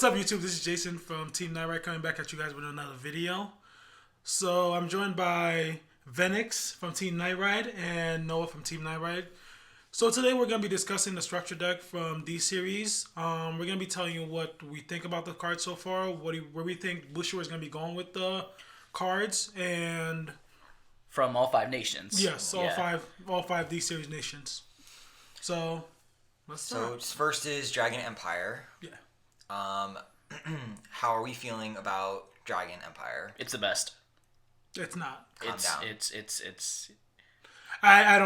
What's up, YouTube? This is Jason from Team Nightride coming back at you guys with another video. So I'm joined by Venix from Team Nightride and Noah from Team Nightride. So today we're going to be discussing the structure deck from D-Series. We're going to be telling you what we think about the cards so far, where we think Bushiroad is going to be going with the cards, and from all 5 nations. Yes, all five D-Series nations. So let's start. So first is Dragon Empire. Yeah. How are we feeling about Dragon Empire? It's the best. It's not. Calm down. It's. I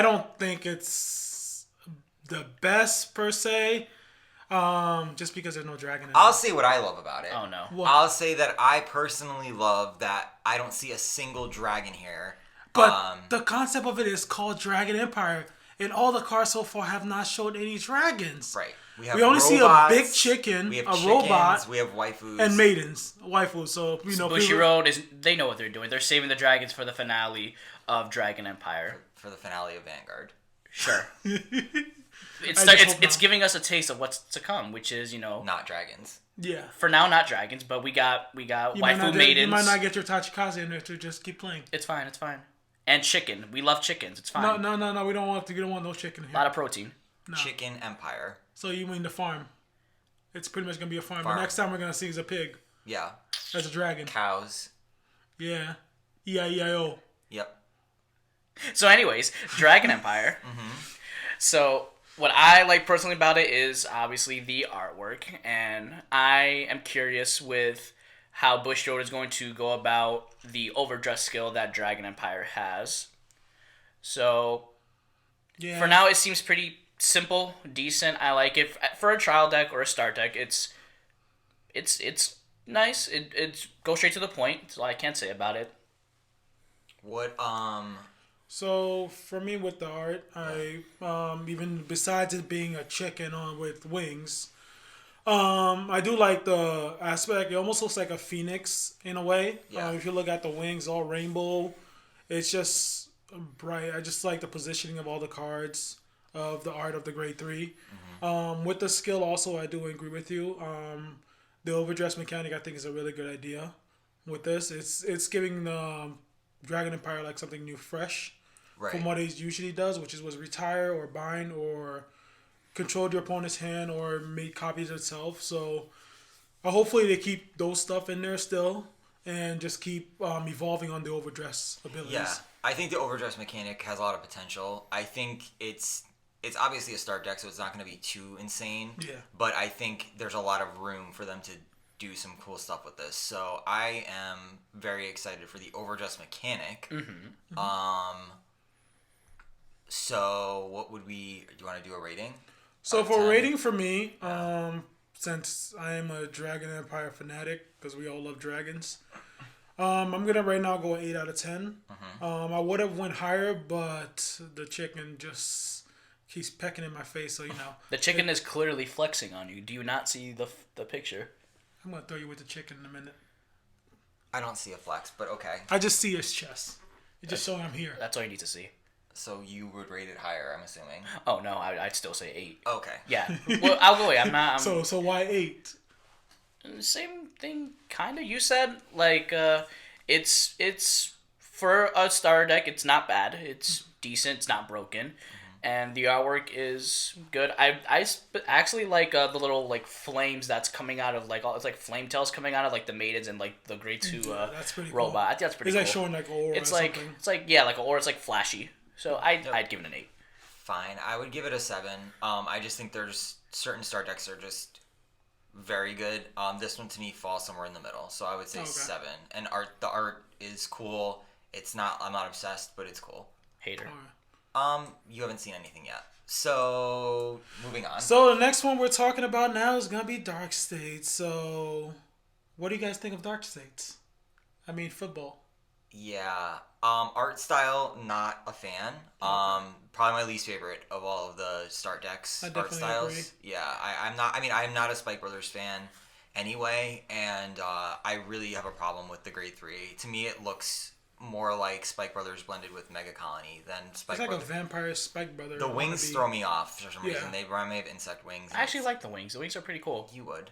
don't think it's the best per se. Just because there's no dragon in I'll it. say what I love about it. Oh no. What? I'll say that I personally love that I don't see a single dragon here. But the concept of it is called Dragon Empire, and all the cards so far have not showed any dragons. Right. We only see a big chicken, we have a chickens, robot, we have waifus. and maidens. Waifus. So, you know, Bushiroad they know what they're doing. They're saving the dragons for the finale of Dragon Empire. For the finale of Vanguard. Sure. It's giving us a taste of what's to come, which is, Not dragons. Yeah. for now not dragons, but we got waifu maidens. You might not get your Tachikaze in there to just keep playing. It's fine. And chicken. We love chickens. It's fine. No. We don't want no chicken here. A lot of protein. No. Chicken Empire. So you mean the farm? It's pretty much gonna be a farm. Farm. The next time we're gonna see is a pig. Yeah. As a dragon. Cows. Yeah. E-I-E-I-O. Yep. So anyways, Dragon Empire. So what I like personally about it is obviously the artwork, and I am curious with how Bushiroad is going to go about the overdress skill that Dragon Empire has. So Yeah. for now, it seems pretty simple, decent. I like it for a trial deck or a start deck. It's nice. It goes straight to the point. That's all I can say about it. What So for me with the art, I even besides it being a chicken on with wings, I do like the aspect. It almost looks like a phoenix in a way. Yeah. If you look at the wings, all rainbow, it's just bright. I just like the positioning of all the cards of the art of the grade 3. With the skill also, I do agree with you. The overdress mechanic I think is a really good idea. With this, it's giving the Dragon Empire like something new, fresh. Right. From what it usually does, which was retire or bind or control your opponent's hand or make copies of itself. So hopefully they keep those stuff in there still and just keep evolving on the overdress abilities. Yeah, I think the overdress mechanic has a lot of potential. I think it's obviously a start deck, so it's not going to be too insane. Yeah. But I think there's a lot of room for them to do some cool stuff with this. So I am very excited for the overdress mechanic. So what would do you want to do a rating? So Out of for 10? rating for me, since I am a Dragon Empire fanatic, because we all love dragons, I'm gonna right now go 8 out of 10. I would have went higher, but the chicken just keeps pecking in my face, so The chicken is clearly flexing on you. Do you not see the picture? I'm gonna throw you with the chicken in a minute. I don't see a flex, but okay. I just see his chest. It's just showing I'm here. That's all you need to see. So you would rate it higher, I'm assuming. Oh no, I'd still say 8. Okay. Yeah. Well, I'll go 8. I'm not. So why 8? Same thing, kind of. You said it's for a starter deck. It's not bad. It's decent. It's not broken, and the artwork is good. I actually like the little flames that's coming out of it's like flame tails coming out of the maidens and the grade 2 that's pretty robot. cool. I think that's pretty It's cool. like showing like aura. It's or like something. like an aura. It's like flashy. So I'd give it an 8. Fine. I would give it a 7. I just think there's certain start decks are just very good. This one to me falls somewhere in the middle, so I would say 7. And the art is cool. I'm not obsessed, but it's cool. Hater. You haven't seen anything yet. So moving on. So the next one we're talking about now is gonna be Dark States. So what do you guys think of Dark States? I mean football. Yeah. Art style, not a fan. Probably my least favorite of all of the start decks. I Art definitely styles. agree. Yeah, I'm not. I mean, I'm not a Spike Brothers fan anyway, and I really have a problem with the grade 3. To me, it looks more like Spike Brothers blended with Mega Colony than Spike It's like Brothers. a vampire Spike Brother. The wings throw me off for some reason. They remind me of insect wings. I actually like the wings. The wings are pretty cool. You would.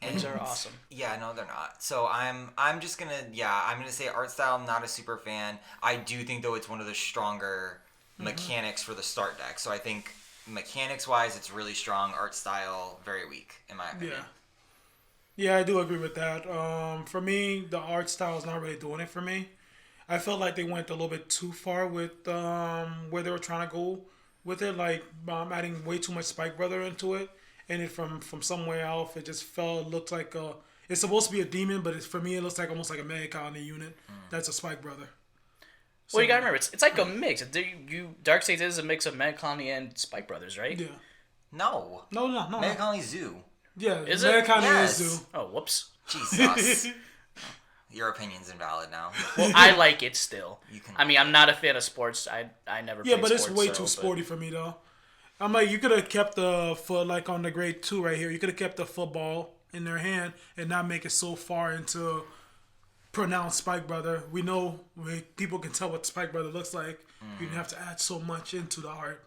Wings are awesome. Yeah, no, they're not. So I'm just gonna I'm gonna say art style. I'm not a super fan. I do think though it's one of the stronger mechanics for the start deck. So I think mechanics wise, it's really strong. Art style, very weak in my opinion. Yeah, I do agree with that. For me, the art style is not really doing it for me. I felt like they went a little bit too far with where they were trying to go with it, like adding way too much Spike Brother into it, and it from somewhere else, it just looked like it's supposed to be a demon, but for me, it looks like almost like a Mega Colony unit. That's a Spike Brother. Well, you gotta remember, it's like a mix. Darkseid is a mix of Mega Colony and Spike Brothers, right? Yeah. No. Mega Colony Zoo. Yeah, is Mega it? Colony Yes. is Zoo. Oh, whoops. Jesus. Your opinion's invalid now. Well, I like it still. I mean, I'm not a fan of sports. I never. Yeah, played but it's sports, way too sporty for me though. I'm like, you could have kept the foot like on the grade 2 right here. You could have kept the football in their hand and not make it so far into pronounced Spike Brother. We know people can tell what Spike Brother looks like. You didn't have to add so much into the art.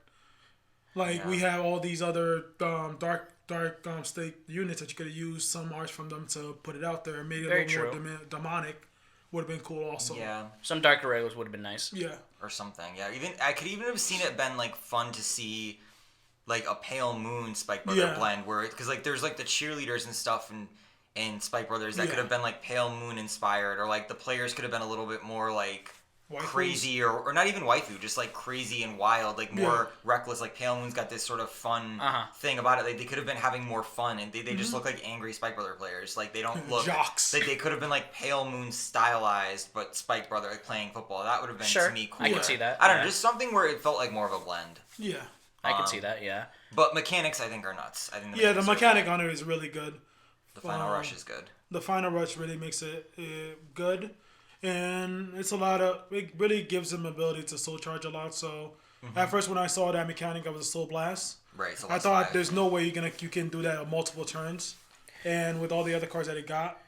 Like we have all these other dark state units that you could have used some art from them to put it out there. Made it a little more demonic. Would have been cool also. Yeah. Some Dark Arregos would have been nice. Yeah. Or something. Yeah. I could even have seen it been like fun to see like a Pale Moon Spike Brother blend where because like there's like the cheerleaders and stuff and Spike Brothers that could have been like Pale Moon inspired, or like the players could have been a little bit more like crazy or not even waifu, just like crazy and wild, like more reckless. Like Pale Moon's got this sort of fun thing about it. Like they could have been having more fun, and they just look like angry Spike Brother players. Like they don't look jocks. Like they could have been like Pale Moon stylized, but Spike Brother like playing football. That would have been to me cool. I can see that. I don't know, just something where it felt like more of a blend. Yeah. I can see that. Yeah. But mechanics, I think, are nuts. I think the mechanic on it is really good. The final rush is good. The final rush really makes it good, and it really gives them ability to soul charge a lot. So at first, when I saw that mechanic, I was a soul blast. Right. So I thought there's no way you can do that on multiple turns, and with all the other cards that it got,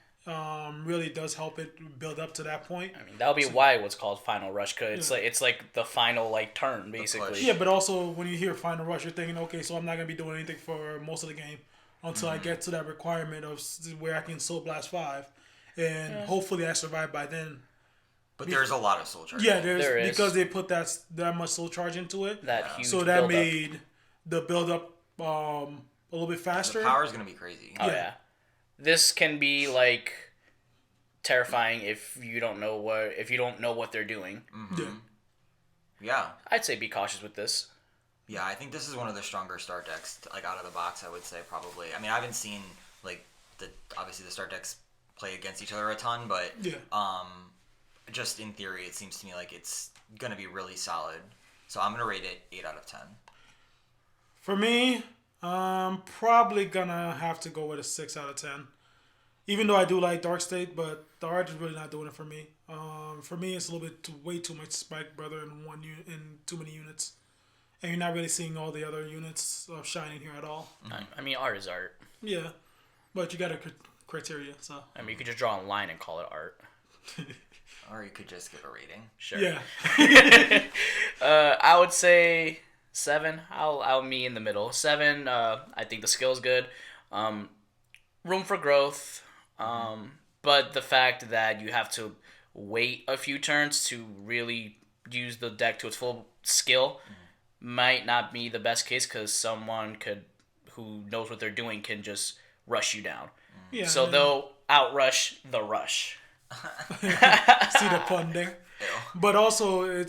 really does help it build up to that point. I mean, that'll be why what's called final rush, cause it's like the final turn basically. Yeah, but also when you hear final rush, you're thinking, okay, so I'm not gonna be doing anything for most of the game until I get to that requirement of where I can soul blast 5, and hopefully I survive by then. But there's a lot of soul charge. Yeah, there is, because they put that much soul charge into it. That huge. So that made the build up a little bit faster. The power's gonna be crazy. Oh yeah. This can be like terrifying if you don't know what they're doing. Yeah. I'd say be cautious with this. Yeah, I think this is one of the stronger start decks, like out of the box. I would say probably. I mean, I haven't seen like obviously the start decks play against each other a ton, but just in theory, it seems to me like it's gonna be really solid. So I'm gonna rate it 8 out of 10. For me, I'm probably gonna have to go with a 6 out of 10. Even though I do like Dark State, but the art is really not doing it for me. For me, it's a little bit way too much Spike Brother in too many units. And you're not really seeing all the other units shining here at all. I mean, art is art. Yeah, but you got a criteria, so. I mean, you could just draw a line and call it art. Or you could just give a rating. Sure. Yeah. I would say 7. I'll meet in the middle. 7. I think the skill's good. Room for growth. But the fact that you have to wait a few turns to really use the deck to its full skill might not be the best case, because someone who knows what they're doing can just rush you down. Yeah. So they'll outrush the rush. See the pun there. But also, let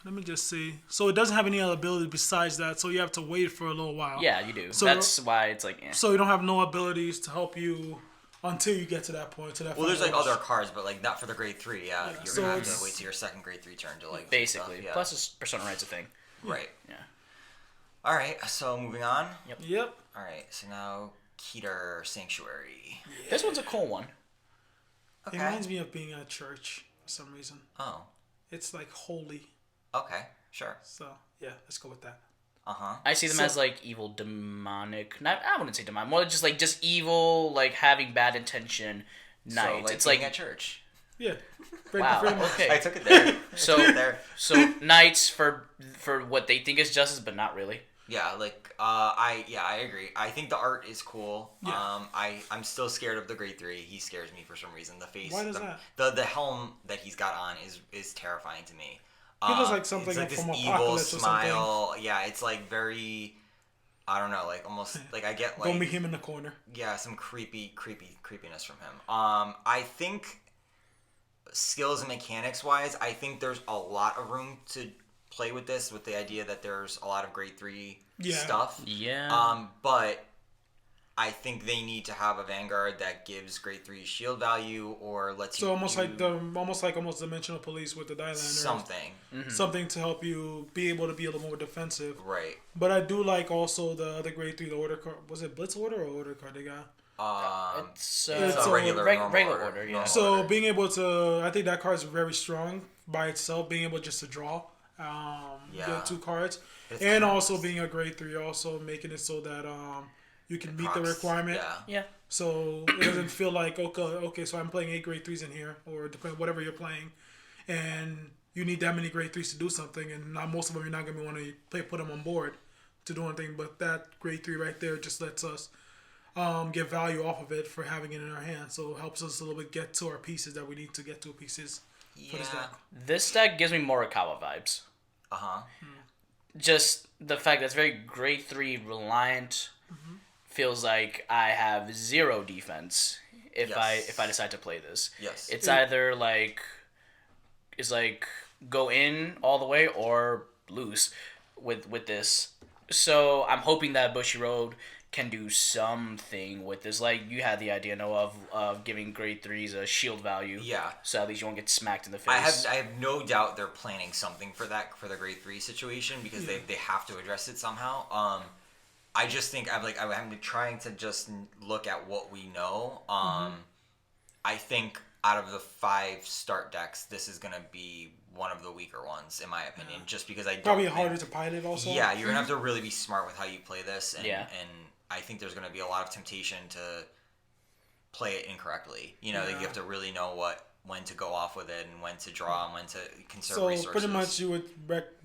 me just see. So it doesn't have any other ability besides that, so you have to wait for a little while. Yeah, you do. So that's why it's like, So you don't have no abilities to help you until you get to that point. Well, there's like other cards, but like not for the grade 3. Yeah, you're so gonna have to wait till your second grade 3 turn to like basically. Stuff. Yeah. Plus, it's Persona Right's a thing. Right. Yeah. All right. So moving on. Yep. All right. So now Keter Sanctuary. Yeah. This one's a cool one. Okay. It reminds me of being at church for some reason. Oh. It's like holy. Okay. Sure. So yeah, let's go with that. I see them as like evil, demonic. I wouldn't say demonic. More just evil, like having bad intention. Knights. So, like it's being like at church. Yeah. Wow. Okay. I took it there. So knights for what they think is justice, but not really. Yeah, like I agree. I think the art is cool. Yeah. I'm still scared of the grade 3. He scares me for some reason. The face. Why does that? The helm that he's got on is terrifying to me. He looks like something it's like from this evil Apocalypse smile. Or yeah, it's like very. I don't know, like almost like I get like. Don't meet him in the corner. Yeah, some creepiness from him. I think skills and mechanics wise, I think there's a lot of room to play with this, with the idea that there's a lot of grade 3 stuff. Yeah. But I think they need to have a Vanguard that gives grade 3 shield value or lets you. So almost like dimensional police with the Dylanders. Something. Mm-hmm. Something to help you be able to be a little more defensive. Right. But I do like also the other grade 3, the order card. Was it Blitz order or order card they got? It's a regular order. Yeah. So being able to, I think that card's very strong by itself. Being able just to draw, get 2 cards, and also being a grade 3, also making it so that you can meet the requirement. Yeah. So it doesn't feel like okay, so I'm playing 8 grade 3s in here, or whatever you're playing, and you need that many grade 3s to do something, and not most of them you're not gonna want to put them on board to do anything. But that grade 3 right there just lets us get value off of it for having it in our hands. So it helps us a little bit get to our pieces that we need to get to pieces for this deck. This deck gives me Morikawa vibes. Just the fact that it's very grade 3 reliant. Feels like I have 0 defense if I decide to play this. Yes. It's either like go in all the way or lose with this. So I'm hoping that Bushiroad can do something with this. Like you had the idea, Noah, of giving grade 3s a shield value. Yeah. So at least you won't get smacked in the face. I have no doubt they're planning something for the grade 3 situation because they have to address it somehow. I just think I'm trying to just look at what we know. I think out of the 5 start decks, this is gonna be one of the weaker ones in my opinion. Just because probably harder to pilot also. Yeah, you're gonna have to really be smart with how you play this, and I think there's gonna be a lot of temptation to play it incorrectly. You know, you have to really know when to go off with it and when to draw and when to conserve resources. So pretty much you would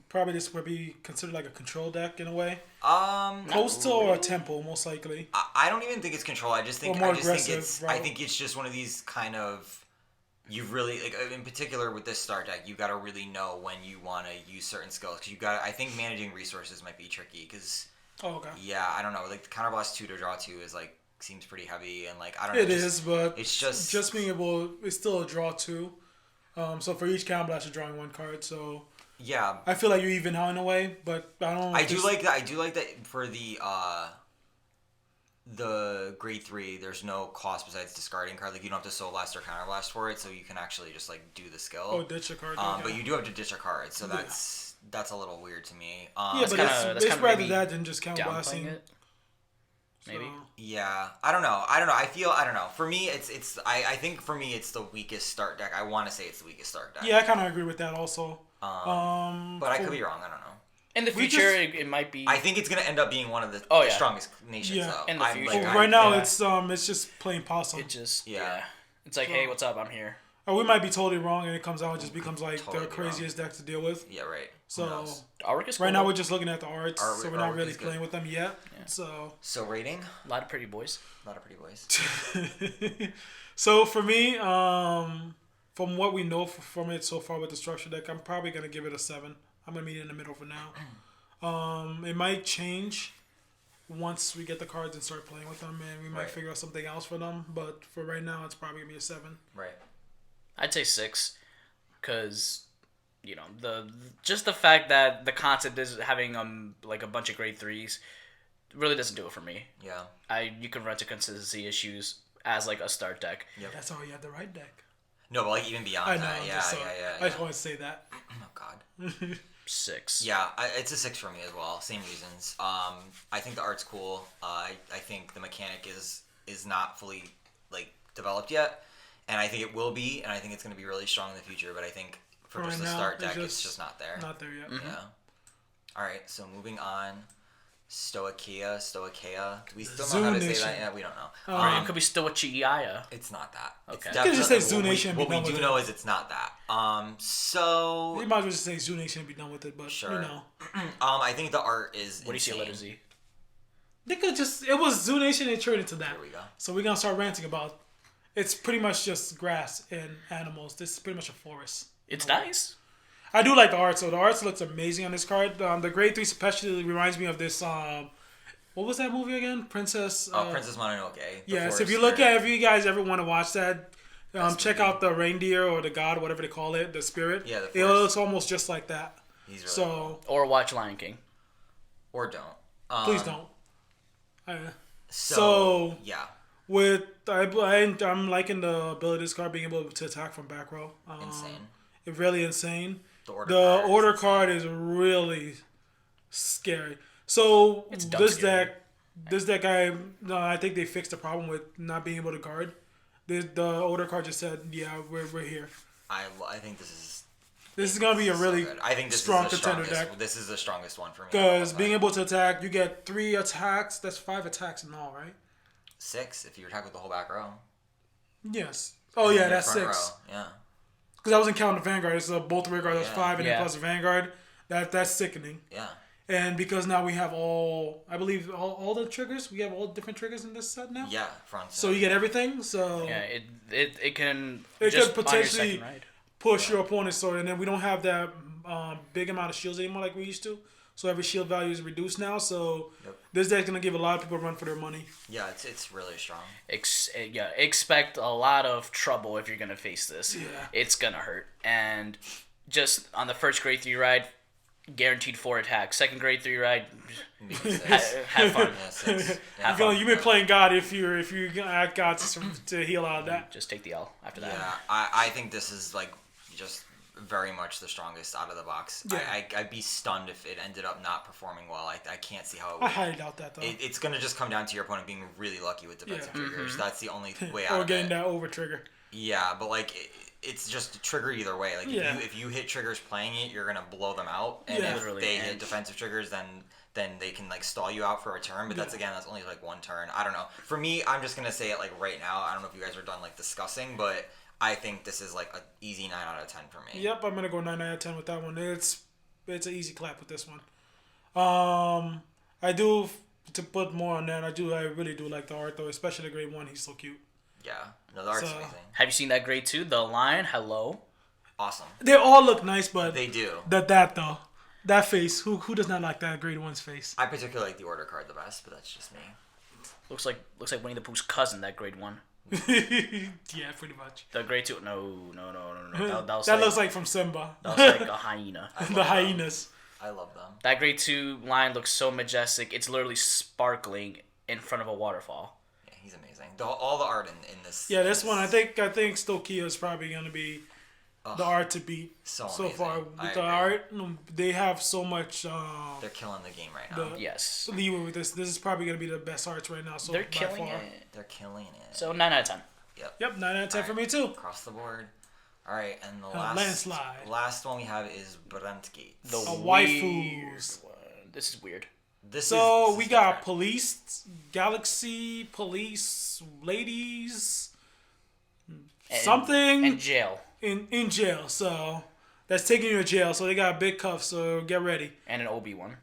probably this would be considered like a control deck in a way. Coastal or tempo, most likely. I don't even think it's control. I think it's just one of these kind of you really like in particular with this start deck. You got to really know when you want to use certain skills because I think managing resources might be tricky because. Oh, okay. Yeah, I don't know. Like the counterblast 2 to draw 2 is like seems pretty heavy and like I don't know. It is, but it's just being able. It's still a draw 2. So for each counterblast, you're drawing 1 card. So. Yeah, I feel like you even out in a way, but I don't. I do like that. I do like that for the grade 3. There's no cost besides discarding card. Like you don't have to soul blast or counterblast for it, so you can actually just like do the skill. Oh, ditch a card. But you do have to ditch a card, so that's a little weird to me. But it's rather that than just counterblasting it. Maybe. So. Yeah, I don't know. I don't know. For me, I think for me it's the weakest start deck. I want to say it's the weakest start deck. Yeah, I kind of agree with that also. But I could be wrong. I don't know. In the future, it might be. I think it's gonna end up being one of the strongest nations. Yeah. Though. In the future. Right now, it's just plain possum. It just It's like, hey, what's up? I'm here. Or we might be totally wrong, and it comes out and just becomes like the craziest deck to deal with. Yeah, right. So artwork is cool. Right now we're just looking at the arts, so we're not really playing with them yet. Yeah. So rating? A lot of pretty boys. So for me, from what we know from it so far with the structure deck, I'm probably gonna give it a 7. I'm gonna meet it in the middle for now. It might change once we get the cards and start playing with them, and we might figure out something else for them. But for right now, it's probably gonna be a 7. Right. I'd say 6, because the fact that the concept is having like a bunch of grade 3s really doesn't do it for me. Yeah. You can run into consistency issues as like a start deck. Yep. That's how you have the right deck. No, but like even beyond that, yeah. I just want to say that. Oh God. 6. Yeah, it's a 6 for me as well. Same reasons. I think the art's cool. I think the mechanic is not fully like developed yet, and I think it will be, and I think it's going to be really strong in the future. But I think for just the start deck, it's just not there. Not there yet. Mm-hmm. Yeah. All right. So moving on Stoicheia. Do we still know how to say that? Yeah, we don't know. It could be Stoicheia. It's not that. Okay. It's You could just say Zoo Nation. What we do know is it's not that. So You might as well just say Zoo Nation and be done with it, but sure. you know. I think the art is. What do you see a insane. letter Z? They could just. It was Zoo Nation and turned into that. There we go. So we're gonna start ranting about. It's pretty much just grass and animals. This is pretty much a forest. It's nice. I do like the art. So the art looks amazing on this card. The grade 3 especially reminds me of this. What was that movie again? Princess. Princess Mononoke. Yes. If you guys ever want to watch that, check out the reindeer or the god, whatever they call it, the spirit. Yeah. It looks almost just like that. He's really cool. Or watch Lion King. Or don't. Please don't. Yeah. I'm liking the ability of this card being able to attack from back row. Insane. It's really insane. The order card is really scary. So this deck, I think they fixed the problem with not being able to guard. The order card just said, "Yeah, we're here." I think this is gonna be a really I think this strong is the contender strongest. deck. This is the strongest one for me. Because being able to attack, you get 3 attacks. That's 5 attacks in all, right? 6 if you attack with the whole back row. Yes. Oh yeah, that's 6. Row. Yeah. Because I wasn't counting the Vanguard. It's both Vanguard. That's 5, and then Yeah. plus the Vanguard. That's sickening. Yeah. And because now we have all the triggers. We have all different triggers in this set now. Yeah. Front. So you get everything. So Yeah, it can it just could on your potentially second ride. push your opponent's sword, and then we don't have that big amount of shields anymore like we used to. So every shield value is reduced now. So this deck's gonna give a lot of people a run for their money. Yeah, it's really strong. Expect a lot of trouble if you're gonna face this. Yeah. It's gonna hurt. And just on the first grade 3 ride, guaranteed 4 attacks. Second grade 3 ride, have fun. Yeah, 6. Yeah. You know, you've been playing God if you add God to heal out of that. Just take the L after that. Yeah, I think this is like just very much the strongest out of the box. Yeah. I'd be stunned if it ended up not performing well. I can't see how it I would. highly doubt that though. It's going to just come down to your opponent being really lucky with defensive triggers. That's the only way out or of getting it. that over trigger. Yeah, but like it's just a trigger either way. Like if you hit triggers playing it, you're gonna blow them out. And if Literally, they hit defensive triggers, then they can like stall you out for a turn. But that's only like 1 turn. I don't know. For me, I'm just gonna say it like right now. I don't know if you guys are done like discussing, but I think this is like an easy 9 out of 10 for me. Yep, I'm gonna go 9 out of 10 with that one. It's an easy clap with this one. I do to put more on that. I really do like the art though, especially the grade 1. He's so cute. Yeah, no, the art's amazing. Have you seen that grade 2? The lion, hello. Awesome. They all look nice, but They do. That face. Who does not like that grade 1's face? I particularly like the order card the best, but that's just me. Looks like Winnie the Pooh's cousin. That grade 1. Yeah, pretty much. The grade 2. No. That looks like from Simba. That was like a hyena. The hyenas. I love them. That grade 2 lion looks so majestic. It's literally sparkling in front of a waterfall. Yeah, he's amazing. All the art in this. Yeah, this one I think Stoicheia is probably gonna be the art to beat so far. With the art, they have so much. They're killing the game right now. Yes. Leeway with this. This is probably gonna be the best arts right now. So They're by killing far. it. They're killing it. So 9 out of 10. Yep, 9 out of 10 for me too. Across the board. All right, and the landslide. last one we have is Brandt Gate. The waifus. one. This is weird. This we is got different. police, galaxy, police, ladies, And- something And jail. in jail. So that's taking you to jail. So they got big cuffs. So get ready. And an Obi-Wan.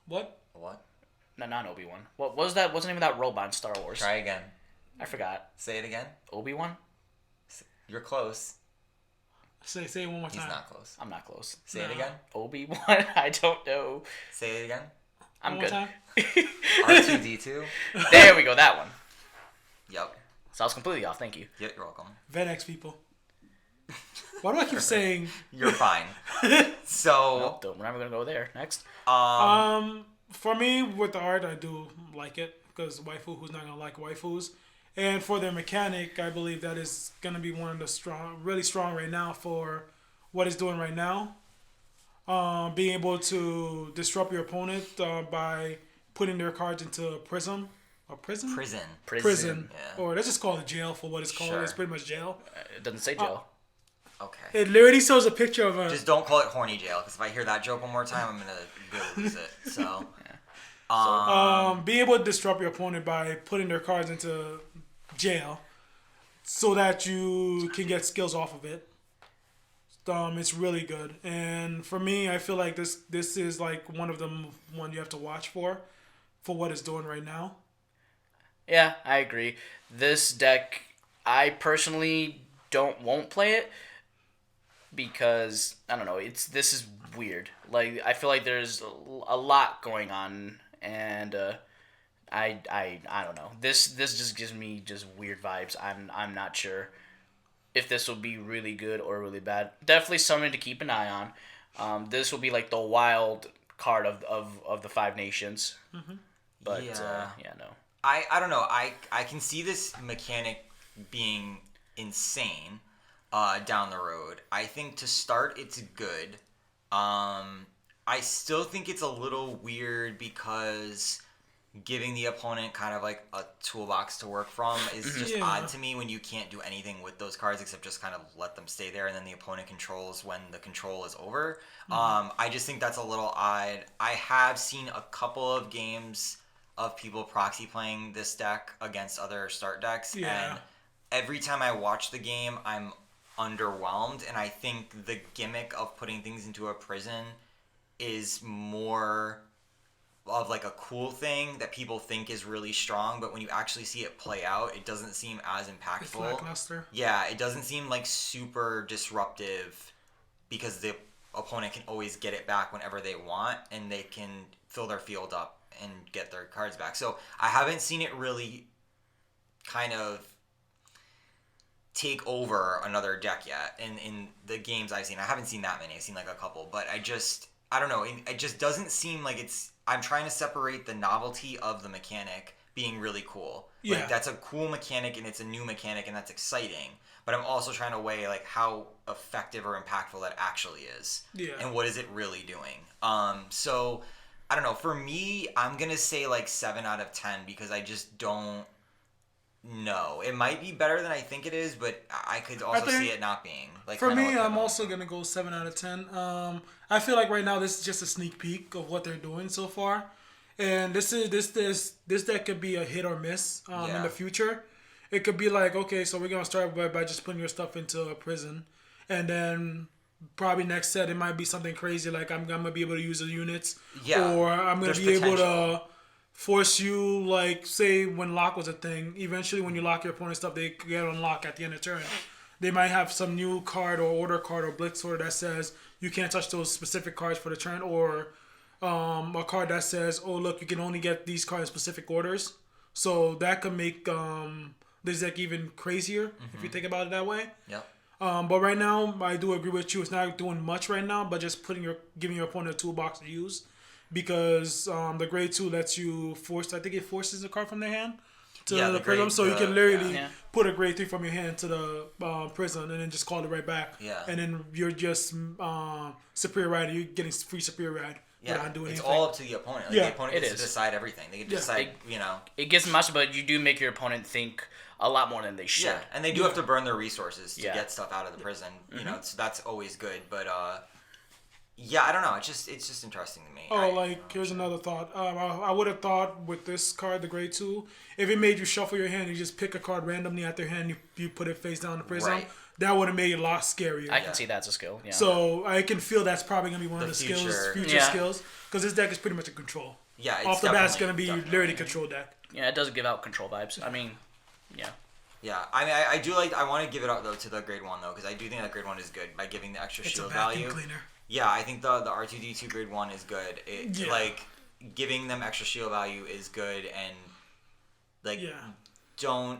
What? What? No, not Obi-Wan. What was that? What's the name of that robot in Star Wars? Try again. I forgot. Say it again. Obi-Wan? You're close. Say it one more time. He's not close. I'm not close. Say it again. Obi-Wan? I don't know. Say it again. I'm One good. more time. R2D2. There we go. That one. Yep. So I was completely off. Thank you. Yep. You're welcome. Venex people. Why do I keep saying? You're fine. So. Nope, we're never gonna go there. Next. For me, with the art, I do like it because waifu, who's not gonna like waifus, and for their mechanic, I believe that is gonna be one of the really strong right now for what it's doing right now. Being able to disrupt your opponent by putting their cards into a prism. A prison? Prison. Yeah. Or let's just call it jail for what it's called. Sure. It's pretty much jail. It doesn't say jail. Okay. It literally shows a picture of a. Just don't call it horny jail, because if I hear that joke one more time, I'm gonna lose it. So, Being able to disrupt your opponent by putting their cards into jail, so that you can get skills off of it. It's really good, and for me, I feel like this is like one of them one you have to watch for what it's doing right now. Yeah, I agree. This deck, I personally won't play it because I don't know. This is weird. Like I feel like there's a lot going on, and I don't know. This just gives me just weird vibes. I'm not sure if this will be really good or really bad. Definitely something to keep an eye on. This will be like the wild card of the Five Nations. Mm-hmm. But no. I don't know. I can see this mechanic being insane down the road. I think to start it's good. I still think it's a little weird because giving the opponent kind of like a toolbox to work from is just odd to me when you can't do anything with those cards except just kind of let them stay there and then the opponent controls when the control is over. I just think that's a little odd. I have seen a couple of games of people proxy playing this deck against other start decks, and every time I watch the game I'm underwhelmed, and I think the gimmick of putting things into a prison is more of like a cool thing that people think is really strong, but when you actually see it play out, it doesn't seem as impactful. It's lackluster. Yeah, it doesn't seem like super disruptive because the opponent can always get it back whenever they want, and they can fill their field up and get their cards back. So I haven't seen it really kind of take over another deck yet in the games I've seen. I haven't seen that many. I've seen like a couple, but I don't know. It just doesn't seem like it's... I'm trying to separate the novelty of the mechanic being really cool. Yeah. Like, that's a cool mechanic and it's a new mechanic and that's exciting. But I'm also trying to weigh like how effective or impactful that actually is. Yeah. And what is it really doing? So I don't know. For me, I'm gonna say like 7 out of 10 because I just don't know. It might be better than I think it is, but I could also see it not being. Like for me, I'm also gonna go 7 out of 10. I feel like right now this is just a sneak peek of what they're doing so far, and this deck could be a hit or miss in the future. It could be like, okay, so we're gonna start by just putting your stuff into a prison, and then probably next set it might be something crazy like I'm gonna be able to use the units, or I'm gonna be able to force you, like, say when lock was a thing, eventually when you lock your opponent's stuff, they get unlocked at the end of the turn. They might have some new card or order card or blitz order that says you can't touch those specific cards for the turn, or a card that says, oh look, you can only get these cards in specific orders. So that could make this deck even crazier if you think about it that way. Yep. But right now, I do agree with you. It's not doing much right now, but just giving your opponent a toolbox to use. Because the grade 2 lets you I think it forces the card from their hand to the prism, so you can literally put a grade 3 from your hand to the prison and then just call it right back. Yeah. And then you're just superior rider. You're getting free superior ride without doing anything. It's all up to the opponent. Like, the opponent gets to decide everything. They can decide, It gets much, but you do make your opponent think a lot more than they should. Yeah, and they do have to burn their resources to get stuff out of the prison. You know, so that's always good, but... yeah, I don't know. It's just interesting to me. Here's another thought. I would have thought with this card, the grade 2, if it made you shuffle your hand, you just pick a card randomly out their hand, you put it face down in the prism. Right. That would have made it a lot scarier. I can see that's a skill. Yeah. So I can feel that's probably gonna be one of the future skills, because this deck is pretty much a control. Yeah, off the bat, it's gonna be literally control deck. Yeah, it does give out control vibes. I mean, yeah. Yeah, I mean, I do like. I want to give it out though to the grade 1 though, because I do think that grade 1 is good by giving the extra shield value. Cleaner. Yeah, I think the R2D2 grade 1 is good. Like, giving them extra shield value is good, and, like, don't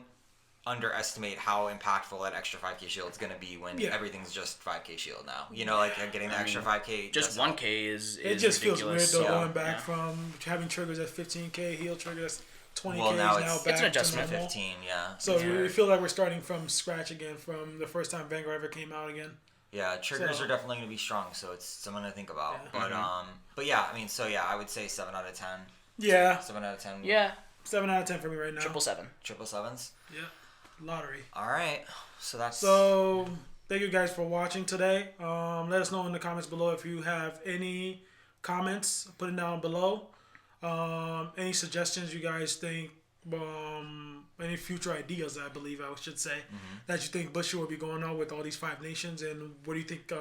underestimate how impactful that extra 5k shield is going to be when everything's just 5k shield now. You know, like, getting the extra 5k... Just 1k is it just ridiculous. Feels weird, though, going back from having triggers at 15k, heal triggers 20k, well, now back it's an adjustment. to normal. 15, yeah. So we feel like we're starting from scratch again, from the first time Vanguard ever came out again. Yeah, triggers are definitely going to be strong, so it's something to think about. Yeah. But yeah, I mean, so yeah, I would say 7 out of 10. Yeah. 7 out of 10. Yeah. 7 out of 10 for me right now. 777. Triple sevens? Yeah. Lottery. All right. So that's... So, thank you guys for watching today. Let us know in the comments below if you have any comments. Put it down below. Any suggestions you guys think, any future ideas, I believe I should say, that you think Bush will be going on with all these 5 nations, and what do you think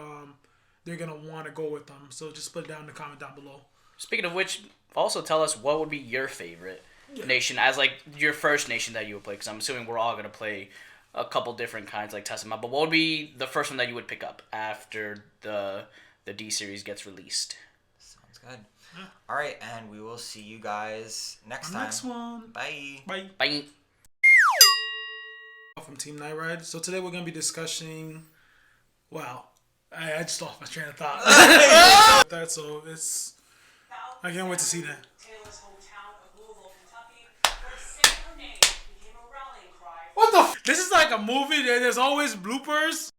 they're going to want to go with them. So just put it down in the comment down below. Speaking of which, also tell us what would be your favorite nation as like your first nation that you would play, because I'm assuming we're all going to play a couple different kinds, like test them out. But what would be the first one that you would pick up after the D series gets released? Sounds good. Yeah. All right, and we will see you guys next time. Next one. Bye. Bye. Bye. From Team Night Ride. So today we're going to be discussing. Wow. I just lost my train of thought. So it's. I can't wait to see that. What the? This is like a movie. There's always bloopers.